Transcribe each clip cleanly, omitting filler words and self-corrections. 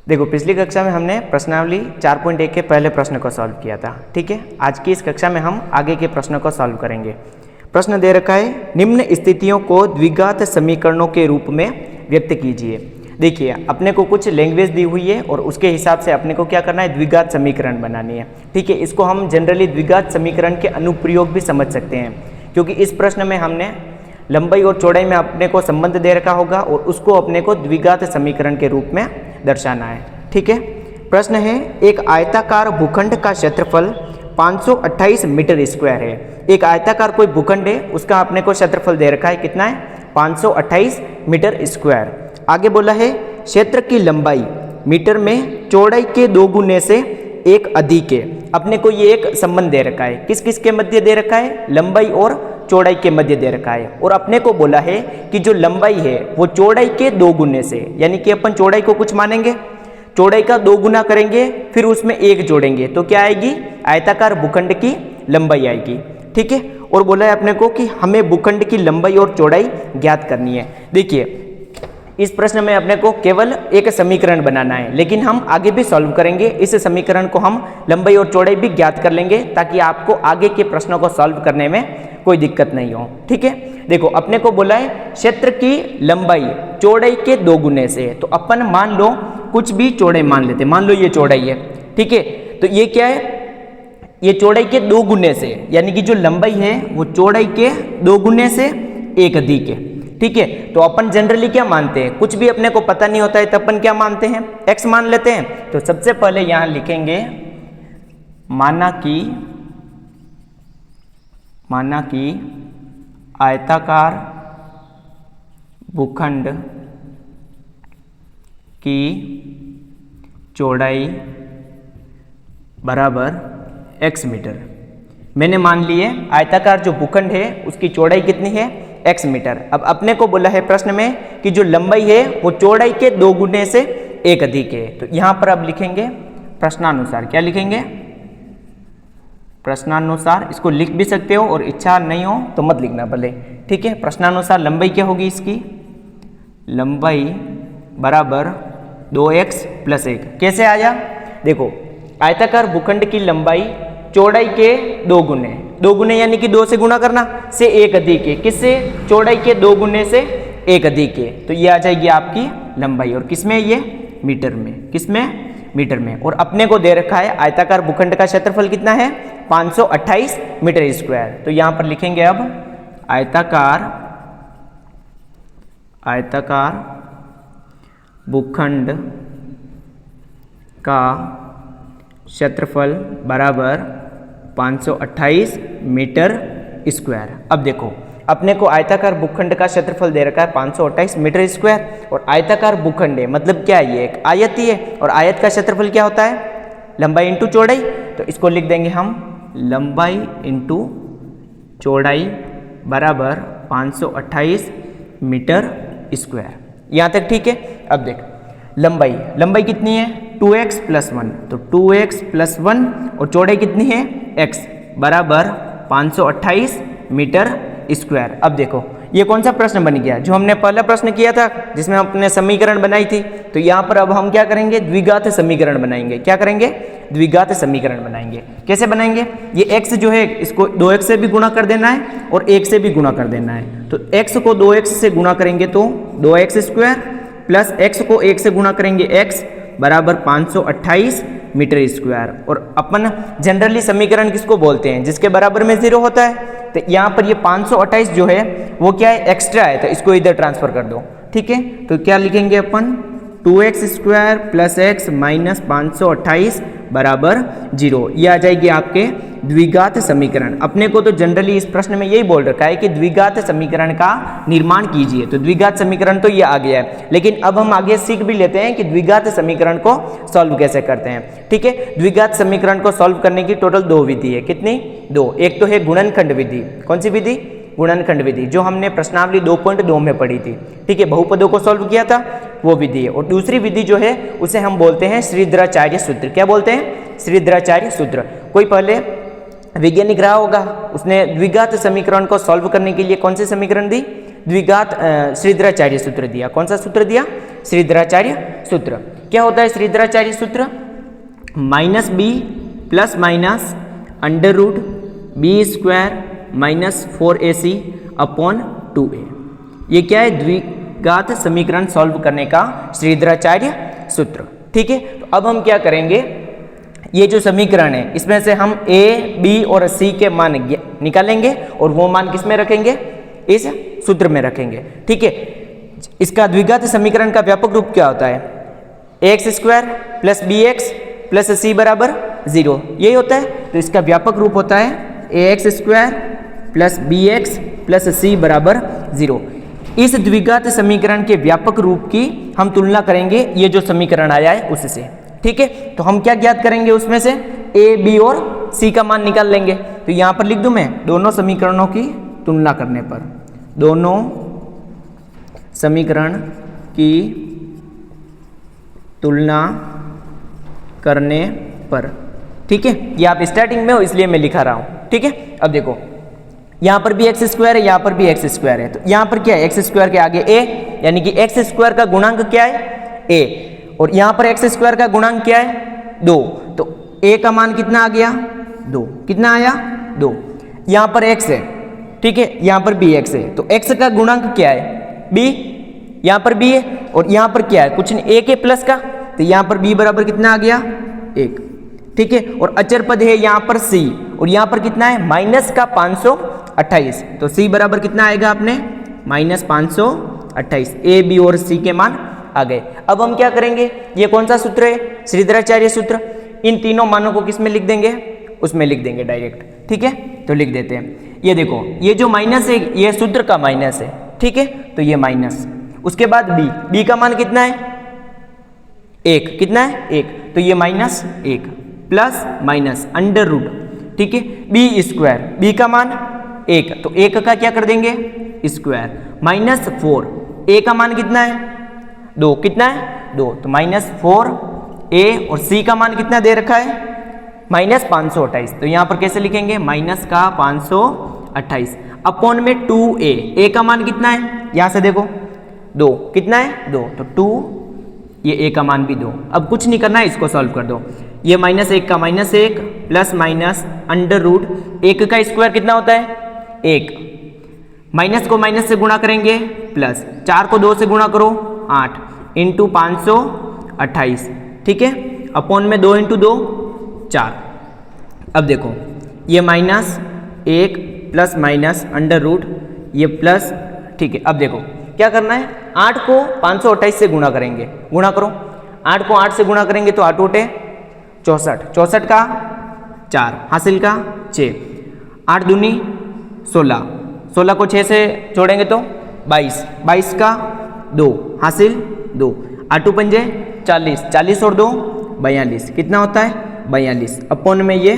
देखो पिछली कक्षा में हमने प्रश्नावली 4.1 के पहले प्रश्न को सॉल्व किया था, ठीक है। आज की इस कक्षा में हम आगे के प्रश्नों को सॉल्व करेंगे। प्रश्न दे रखा है, निम्न स्थितियों को द्विघात समीकरणों के रूप में व्यक्त कीजिए। देखिए अपने को कुछ लैंग्वेज दी हुई है और उसके हिसाब से अपने को क्या करना है, द्विघात समीकरण बनानी है, ठीक है। इसको हम जनरली द्विघात समीकरण के अनुप्रयोग भी समझ सकते हैं, क्योंकि इस प्रश्न में हमने लंबाई और चौड़ाई में अपने को संबंध दे रखा होगा और उसको अपने को द्विघात समीकरण के रूप में दर्शाना है, ठीक है। प्रश्न है, एक आयताकार भूखंड का क्षेत्रफल 528 मीटर स्क्वायर है। एक आयताकार कोई भूखंड है, उसका अपने को क्षेत्रफल दे रखा है, कितना है, 528 मीटर स्क्वायर। आगे बोला है, क्षेत्र की लंबाई मीटर में चौड़ाई के 2 गुने से 1 अधिक है। अपने को ये एक संबंध दे रखा है, किस किस के मध्य दे रखा है, लंबाई और चौड़ाई के मध्य दे रखा है। और अपने को बोला है कि जो लंबाई है वो चौड़ाई के 2 गुने से, यानी कि अपन चौड़ाई को कुछ मानेंगे, चौड़ाई का 2 गुना करेंगे, फिर उसमें 1 जोड़ेंगे तो क्या आएगी, आयताकार भूखंड की लंबाई आएगी, ठीक है। और बोला है अपने को कि हमें भूखंड की लंबाई और चौड़ाई ज्ञात करनी है। देखिए इस प्रश्न में अपने को केवल एक समीकरण बनाना है, लेकिन हम आगे भी सॉल्व करेंगे। इस समीकरण को हम लंबाई और चौड़ाई भी ज्ञात कर लेंगे, ताकि आपको आगे के प्रश्नों को सॉल्व करने में कोई दिक्कत नहीं हो, ठीक है। देखो अपने को बोला है क्षेत्र की लंबाई चौड़ाई के 2 गुने से, तो अपन मान लो कुछ भी चौड़ाई मान लेते, मान लो ये चौड़ाई है, ठीक है। तो ये क्या है, ये चौड़ाई के 2 गुने से, यानी कि जो लंबाई है वो चौड़ाई के 2 गुने से 1 अधिक है, ठीक है। तो अपन जनरली क्या मानते हैं, कुछ भी अपने को पता नहीं होता है तो अपन क्या मानते हैं, x मान लेते हैं। तो सबसे पहले यहां लिखेंगे माना कि आयताकार भूखंड की चौड़ाई बराबर x मीटर। मैंने मान लिए आयताकार जो भूखंड है उसकी चौड़ाई कितनी है, x मीटर। अब अपने को बोला है प्रश्न में कि जो लंबाई है वो चौड़ाई के 2 गुने से 1 अधिक है। तो यहां पर अब लिखेंगे प्रश्नानुसार, क्या लिखेंगे, प्रश्नानुसार। इसको लिख भी सकते हो और इच्छा नहीं हो तो मत लिखना भले, ठीक है। प्रश्नानुसार लंबाई क्या होगी इसकी, लंबाई बराबर 2x + 1। कैसे आया, देखो आयताकार भूखंड की लंबाई चौड़ाई के 2 गुने, 2 गुने यानी कि 2 से गुणा करना, से 1 अधिक है, किससे, चौड़ाई के 2 गुने से 1 अधिक है। तो ये आ जाएगी आपकी लंबाई, और किसमें, ये मीटर में, किसमें, मीटर में। और अपने को दे रखा है आयताकार भूखंड का क्षेत्रफल कितना है, 528 मीटर स्क्वायर। तो यहां पर लिखेंगे अब आयताकार भूखंड का क्षेत्रफल बराबर 528 मीटर स्क्वायर। अब देखो अपने को आयताकार भूखंड का क्षेत्रफल दे रखा है 528 मीटर स्क्वायर, और आयताकार भूखंड है मतलब क्या है, ये एक आयत ही है, और आयत का क्षेत्रफल क्या होता है, लंबाई इंटू चौड़ाई। तो इसको लिख देंगे हम लंबाई इंटू चौड़ाई बराबर 528 मीटर स्क्वायर। यहाँ तक ठीक है। अब देख लंबाई कितनी है, 2x + 1, तो 2x + 1, और चौड़ाई कितनी है, x बराबर 528 मीटर स्क्वायर। अब देखो ये कौन सा प्रश्न बन गया, जो हमने पहला प्रश्न किया था जिसमें हमने समीकरण बनाई थी। तो यहाँ पर अब हम क्या करेंगे, द्विघात समीकरण बनाएंगे। क्या करेंगे, द्विघात समीकरण बनाएंगे। कैसे बनाएंगे, ये x जो है इसको 2x से भी गुणा कर देना है और 1 से भी गुणा कर देना है। तो x को 2x से गुणा करेंगे तो 2x² प्लस x को 1 से गुणा करेंगे x बराबर 528 मीटर स्क्वायर। और अपन जनरली समीकरण किसको बोलते हैं, जिसके बराबर में 0 होता है। तो यहाँ पर ये 528 जो है वो क्या है, एक्स्ट्रा है, तो इसको इधर ट्रांसफर कर दो, ठीक है। तो क्या लिखेंगे अपन, 2x² प्लस x माइनस 528 बराबर 0। ये आ जाएगी आपके द्विघात समीकरण। अपने को तो जनरली इस प्रश्न में यही बोल रखा है कि द्विघात समीकरण का निर्माण कीजिए। तो द्विघात समीकरण तो ये आ गया है, लेकिन अब हम आगे सीख भी लेते हैं कि द्विघात समीकरण को सॉल्व कैसे करते हैं, ठीक है। द्विघात समीकरण को सॉल्व करने की टोटल 2 विधि है, कितनी, 2। एक तो है गुणनखंड विधि। कौन सी विधि, गुणनखंड विधि, जो हमने प्रश्नावली 2.2 में पढ़ी थी, ठीक है, बहुपदों को सॉल्व किया था, वो विधि है। और दूसरी विधि जो है उसे हम बोलते हैं श्रीधराचार्य सूत्र। क्या बोलते हैं, श्रीधराचार्य सूत्र। कोई पहले वैज्ञानिक रहा होगा, उसने द्विघात समीकरण को सॉल्व करने के लिए कौन से समीकरण दी, द्विघात श्रीधराचार्य सूत्र दिया। कौन सा सूत्र दिया, श्रीधराचार्य सूत्र। क्या होता है श्रीधराचार्य सूत्र? Minus b plus minus under root b square minus 4ac upon 2a। ये क्या है? द्विघात समीकरण सॉल्व करने का श्रीधराचार्य सूत्र। ठीक है, तो अब हम क्या करेंगे, ये जो समीकरण है इसमें से हम a, b और c के मान निकालेंगे और वो मान किस में रखेंगे? इस सूत्र में रखेंगे। ठीक है, इसका द्विघात समीकरण का व्यापक रूप क्या होता है? X square plus b x plus c बराबर 0, यही होता है। तो इसका व्यापक रूप होता है a x square plus b x plus c बराबर 0। इस द्विघात समीकरण के व्यापक रूप की हम तुलना करेंगे ये जो समीकरण आया है उससे। ठीक है, तो हम क्या ज्ञात करेंगे? उसमें से ए, बी और सी का मान निकाल लेंगे। तो यहाँ पर लिख दूं मैं, दोनों समीकरणों की तुलना करने पर, दोनों समीकरण की तुलना करने पर। ठीक है, ये आप स्टार्टिंग में हो इसलिए मैं लिखा रहा हूं। ठीक है, अब देखो यहां पर भी एक्स स्क्वायर है, यहां पर भी एक्स स्क्वायर है, तो यहां पर क्या है? एक्स स्क्वायर के आगे ए, यानी कि एक्स स्क्वायर का गुणांक क्या है? ए। और यहां पर एक्स स्क्वायर का गुणांक क्या है? 2। तो ए का मान कितना आ गया? 2। कितना आया? 2। यहां पर एक्स है, ठीक है, यहां पर भी एक्स है, तो एक्स का गुणांक क्या है? बी। यहां पर बी है और यहां पर क्या है? कुछ नहीं, ए के प्लस का, तो यहां पर बी बराबर कितना आ गया? 1। ठीक है, और अचर पद है यहां पर सी, और यहां पर कितना है? माइनस का 528, तो सी बराबर कितना आएगा आपने? माइनस 528। ए, बी और सी के मान आ गए। अब हम क्या करेंगे? ये कौन सा सूत्र है? श्रीधराचार्य सूत्र। इन तीनों मानों को किस में लिख देंगे? उसमें लिख देंगे डायरेक्ट। ठीक है, तो लिख देते हैं। ये देखो, ये जो माइनस है ये सूत्र का माइनस है। ठीक है, तो ये माइनस, उसके बाद बी, बी का मान कितना है? 1। कितना है? 1। तो ये minus 1 plus minus under root, ठीक है, बी स्क्वायर, बी का मान 1, तो 1 का क्या कर देंगे? स्क्वायर, माइनस 4, ए का मान कितना है? 2। कितना है? 2, तो माइनस 4 ए, और सी का मान कितना दे रखा है? माइनस 528, तो यहां पर कैसे लिखेंगे? माइनस का 528 अपॉन में 2a, ए का मान कितना है? यहां से देखो 2, कितना है? 2, तो 2, ये ए का मान भी 2। अब कुछ नहीं करना है, इसको सॉल्व कर दो। ये माइनस 1 का minus 1 plus minus under root 1 का स्क्वायर कितना होता है? 1। माइनस को माइनस से गुणा करेंगे प्लस, 4 को 2 से गुणा करो 8 इंटू 528, ठीक है, अपॉन में 2 इंटू 2 4। अब देखो ये minus 1 plus minus under root ये प्लस, ठीक है। अब देखो क्या करना है? 8 को 528 से गुणा करेंगे, गुणा करो। 8 को 8 से गुणा करेंगे तो 8 उठे 64, 64 का 4, हासिल का 6, 8 दूनी 16, 16 को 6 से जोड़ेंगे तो 22, 22 का 2, हासिल 2, 8 पंजे 40, 40 और 2 42, कितना होता है? 42 अपॉन में ये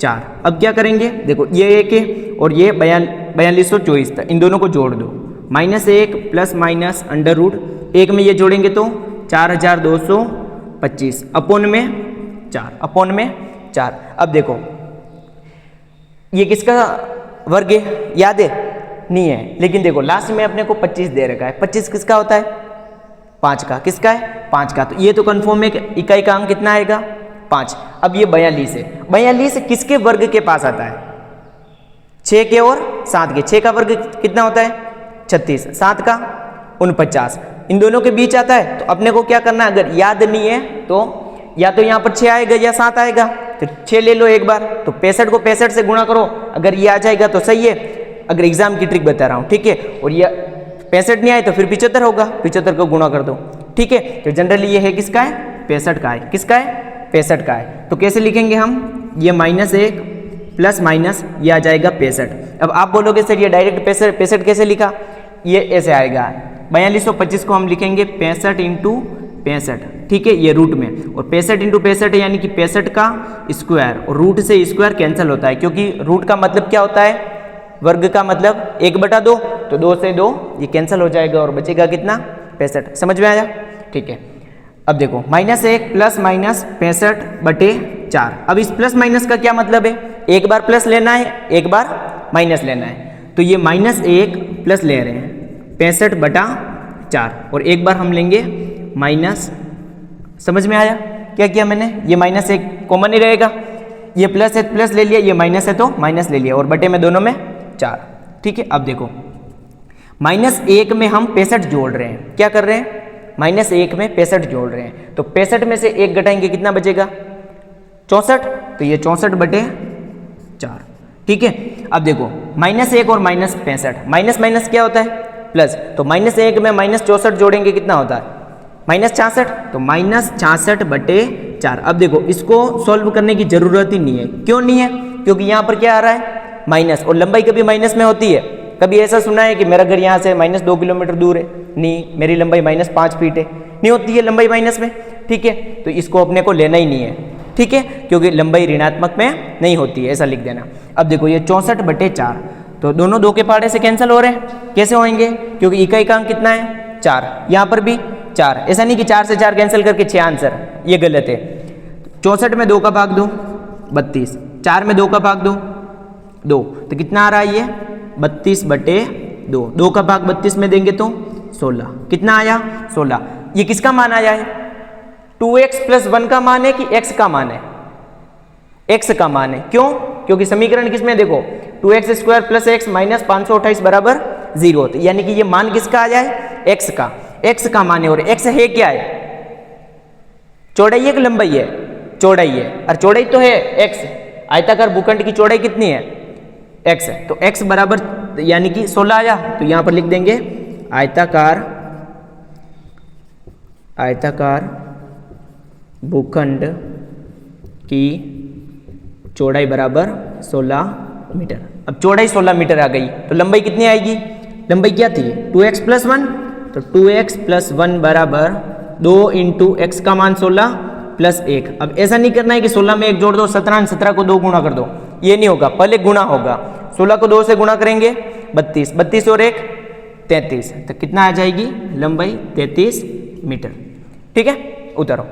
4। अब क्या करेंगे? देखो ये 1 है और ये 4224 था, इन दोनों को जोड़ दो। Minus 1 plus minus under root 1 में ये जोड़ेंगे तो 4225 अपॉन में 4, अपॉन में 4। अब देखो ये किसका वर्ग है? याद है? नहीं है, लेकिन देखो लास्ट में अपने को 25 दे रखा है। 25 किसका होता है? 5 का। किसका है? 5 का। तो ये तो कंफर्म है कि इकाई का अंक कितना आएगा? 5। अब ये 42 है। 42 किसके वर्ग के पास आता है? 6 के और 7 के। 6 का वर्ग कितना होता है? 36, 7 का 49, इन दोनों के बीच आता है। तो अपने को क्या करना है? अगर याद नहीं है तो या तो यहाँ पर 6 आएगा या 7 आएगा, तो 6 ले लो एक बार, तो 65 को 65 से गुणा करो, अगर ये आ जाएगा तो सही है। अगर एग्जाम की ट्रिक बता रहा हूँ, ठीक है। और ये 65 नहीं आए तो फिर 75 होगा, 75 को गुणा कर दो, ठीक है। तो जनरली ये है किसका है? 65 का है। किसका है? 65 का है। तो कैसे लिखेंगे हम? ये -1 प्लस माइनस ये आ जाएगा 65। अब आप बोलोगे सर ये डायरेक्ट 65 कैसे लिखा? ये ऐसे आएगा 4225 को हम लिखेंगे 65 इंटू 65, ठीक है, ये रूट में, और 65 इंटू 65 यानी कि 65 का स्क्वायर, और रूट से स्क्वायर कैंसिल होता है, क्योंकि रूट का मतलब क्या होता है? वर्ग का मतलब 1/2, तो 2 से 2 ये कैंसिल हो जाएगा और बचेगा कितना? 65। समझ में आया? ठीक है। अब देखो -1 प्लस माइनस 65/4। अब इस प्लस माइनस का क्या मतलब है? एक बार प्लस लेना है, एक बार माइनस लेना है। तो ये -1 प्लस ले रहे हैं 65/4, और एक बार हम लेंगे समझ में आया क्या किया मैंने? ये माइनस एक कॉमन ही रहेगा, ये प्लस है प्लस ले लिया, ये माइनस है तो माइनस ले लिया, और बटे में दोनों में 4। ठीक है, अब देखो -1 में हम 65 जोड़ रहे हैं। क्या कर रहे हैं? -1 में 65 जोड़ रहे हैं, तो 65 में से 1 घटाएंगे कितना बचेगा? 64, तो ये 64 बटे 4। ठीक है, अब देखो -1 और -65, माइनस माइनस क्या होता है? प्लस, तो -1 में -64 जोड़ेंगे कितना होता है? -66, तो -66 बटे 4। अब देखो इसको सॉल्व करने की जरूरत ही नहीं है। क्यों नहीं है? क्योंकि यहाँ पर क्या आ रहा है? माइनस, और लंबाई कभी माइनस में होती है? कभी ऐसा सुना है कि मेरा घर यहाँ से -2 किलोमीटर दूर है? नहीं, मेरी लंबाई -5 फीट है, नहीं होती है लंबाई माइनस में। ठीक है, तो इसको अपने को लेना ही नहीं है। ठीक है, क्योंकि लंबाई ऋणात्मक में नहीं होती है, ऐसा लिख देना। अब देखो ये 64 बटे 4, तो दोनों 2 के पहाड़े से कैंसिल हो रहे हैं। कैसे होंगे? क्योंकि इकाई का अंक कितना है? 4, यहाँ पर भी 4। ऐसा नहीं कि 4 से 4 कैंसिल करके 6 आंसर, ये गलत है। 64 में 2 का भाग दो 32, 4 में 2 का भाग दो 2, तो कितना आ रहा है ये? 32 बटे 2। 2 का भाग 32 में देंगे तो 16। कितना आया? 16। ये किसका मान आया है? 2x + 1 का मान है कि x का मान है? x का मान है। क्यों? क्योंकि समीकरण किसमें देखो, 2x² + x - 528 बराबर 0, तो यानी कि ये मान किसका आया है? x का। x का मान है, और x है क्या है? चौड़ाई है कि लंबाई है? चौड़ाई है, और चौड़ाई तो है x। आयताकार भूखंड की चौड़ाई कितनी है? x है, तो x बराबर यानी कि 16 आया, तो यहां पर लिख देंगे आयताकार भूखंड की चौड़ाई बराबर 16 मीटर। अब चौड़ाई 16 मीटर आ गई, तो लंबाई कितनी आएगी? लंबाई क्या थी? 2x + 1, तो 2x + 1 बराबर 2 × x का मान 16 + 1। अब ऐसा नहीं करना है कि 16 में 1 जोड़ दो, 17 17 को 2 गुणा कर दो, ये नहीं होगा, पहले गुणा होगा। 16 को 2 से गुणा करेंगे 32, 32 और 1 33, तो कितना आ जाएगी? लंबाई 33 मीटर। ठीक है, उतारो।